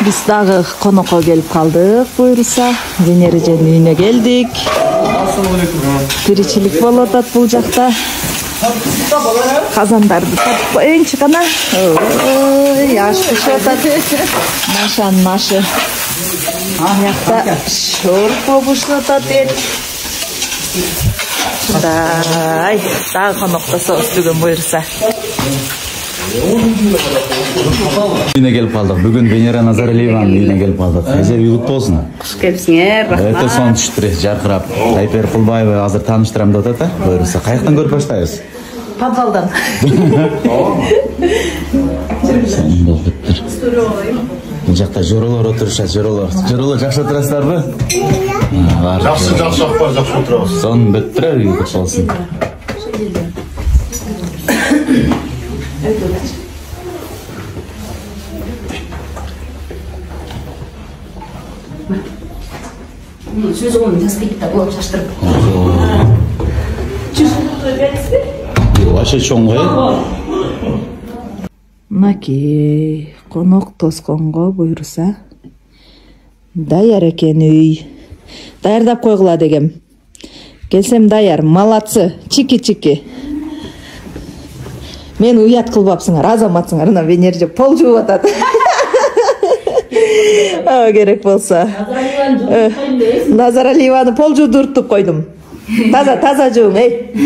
Biz dagы конокко келип калдык, буйруса. Венереженин үйүнө келдик. Тиричилик болуп атат бул жакта. Казандарды тартып коеюнчу кана. Ой, аш пишип атат. Машанын ашы. Аякта шорпо бушуп атат. Ай, дагы коноктособуз бүгүн буйруса. Үйüne gelip kaldık. Bugün Venera Nazaraliyeva'nın үйüne gelip kaldık. Ezer uygut bolsun. Kuş kelipsiңер, рахмат. Өтө сонун түштүр, жаркырап. Тайпер Кулбаева азыр тааныштырам деп атат. Буйруса, каяктан көрүп баштайбыз? Подвалдан. Бул жакта жоролор отурушат, жоролор. Жоролор жакшы отурасыздарбы? Жакшы акбар, жакшы отурабыз. Сонун бүттүр, үйгүт болсун. Сөз оңын жазбейді болып шаштырып. Вообще чоң ғой. Мынакей, конок тосконго буйруса. Даяр экен үй. Даярдап койгула дегем. Келсем даяр, малатсы, чики-чики. Мен уят кылбапсыңар, азаматсыңар, мына Венерже пол жууп атат. Керек болса. Назаралиеваны пол жуудуртуп койдум. Таза жуум,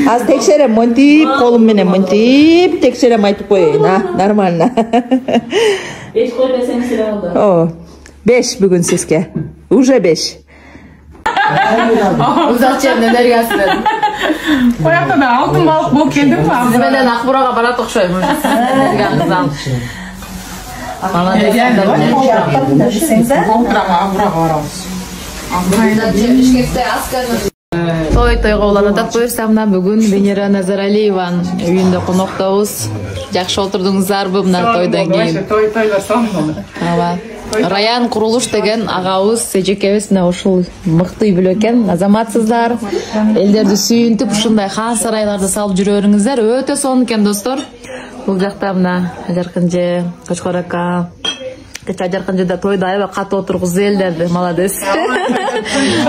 аз текшерем, монтип, колум менен монтип, текшерем айтып коеюн, нормально. 5 кой десең силе болду. О, 5 бүгүн сизге. Уже 5. Узак жерден энергиясын. Коякта да алтын балык болуп келдим ба? Сиз менен Акбурага барат окшойм. Энергияңызды алып. Тойго уланып атат буюрсамна бүгүн Венера Назаралиеванын үйүндө коноктобуз. Жакшы отурдуңуздарбы мына тойдон кийин? Тойлор сон болду. Ооба. Раян Курулуш деген агабыз, эжекебиз мына ушул мыкты үй бүлө экен. Азаматсыздар, элдерди сүйүнтүп ушундай хан сарайларды салып жүрөрүңүздөр өтө сонун экен достор. Бул жакта мына Ажаркынжы, Кочкор ака, Ажаркынжы да тойда аябай катуу отургузду элдерди, молодец.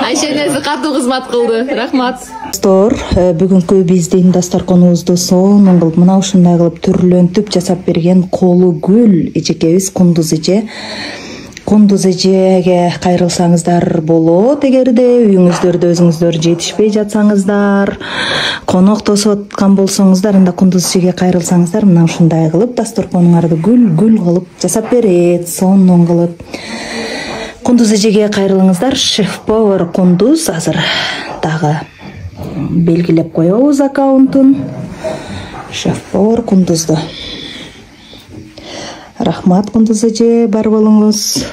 Айшенеси катуу кызмат кылды. Рахмат. Достор, бүгүнкү биздин дасторконубузду сонун кылып мына ушундай кылып түрлөнтүп жасап берген колу гүл эжекебиз Кундуз эже. Кундуз эжеге кайрылсаңыздар болот, эгерде үйүңүздөрдө өзүңүздөр жетишпей жатсаңыздар, конок тосуп аткан болсоңуздар, анда Кундуз эжеге кайрылсаңыздар, мына ушундай кылып дасторконуңарды гүл кылып жасап берет, сонун кылып. Кундуз эжеге кайрылыңыздар, шеф-повар Кундуз азыр дагы белгилеп коебуз аккаунтун. Шеф-повар Кундузду. Рахмат Кундуз эже, бар болуңуз.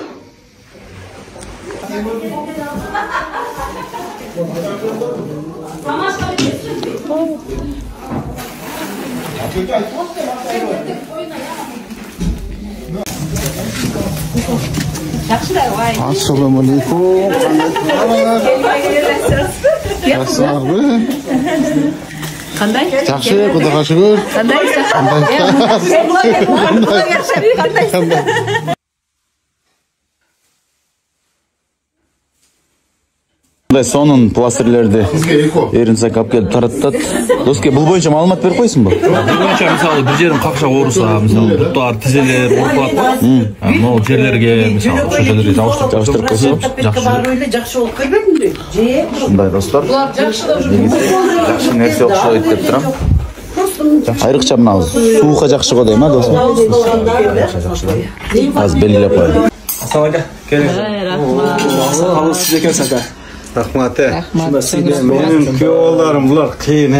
Assalamu alaikum. Жақсыларбы? Кандай? Жақсы, Құдайға шүкір. Қандай? Сонун пластырлерди Эринсак алып келип тараттат. Доске, бул боюнча маалымат берип койсуңбу? Бул боюнча мисалы бир жерин какшак ооруса, мисалы буттар, тизелер ооруп калат го. Могу жерлерге мисалы ошол жерлерге жабыштырып койсоң жакшы. Жакшы болуп келбедимби? Ушундай достор. Жакшы нерсе окшойт деп турам. Айрыкча мына суукка жакшы го дейм, достор. Азыр белгилеп коеюн. Ассалам ака, келиңиз. Рахмат. Калыс сиз экенсиз ака. Рахмат. Менин күйөөлөрүм булар кыйын.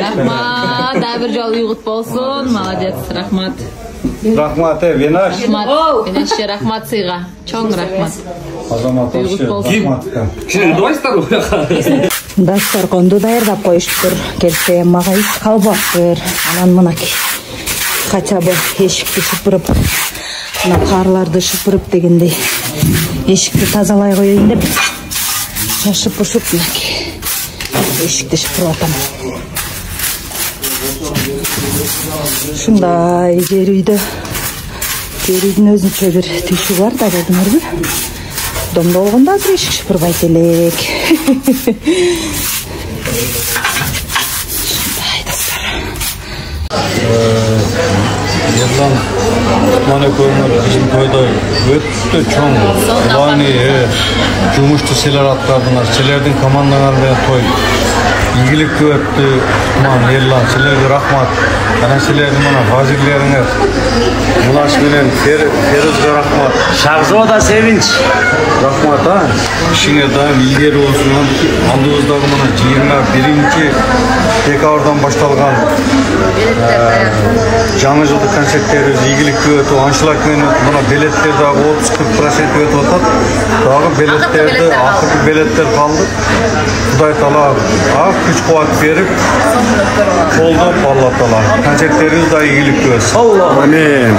Рахмат. Да бир жолу уйгут болсун. Молодец. Рахмат. Рахмат, Венаш. Рахмат. Венеше рахмат сыйга. Чоң рахмат. Рахмат. Киши удайсыздарбы? Дасторконду даярдап коюштур. Келсе мага ич калбаптыр. Анан мынакей. Хотя бы эшикти шыпырып, мына карларды шыпырып дегендей. Эшикти тазалай коеюн деп шашып-пушуп мынакей. Эшикти шыпырып атам. Ушундай жер үйдө Берүүнүн өзүнчө бир түйшүгү бар да, көрдүңөрбү? Домдо болгондо азыр эшик шыпырбайт элек. Ушундай достор. Ерлан Tutman ekönler bizim köyde öttü çoğun. Vani cumuştu seler atlardılar. Selerden komandalarına toy. İlgilik öttü Tutman, Ерлан, selerge rahmat. Ana selerden bana fazillerine. Mulaş bilen Feruzga rahmat. Şahzo da sevinç. Rahmat ha. İşine daim ilgili olsun. Andığızдағы bana 21. dekabrdan baştalgan жаңы жылдық концерттерimiz игілікке өтіп, аншлагпен мына билеттердағы 30-40% өтіп жатады. Дағы билеттерді, ақырғы билеттер қалды. Құдай тағала күш-қуат беріп, қолдап Алла тағала концерттерimiz да игілікке өтсін. Алла. Амин.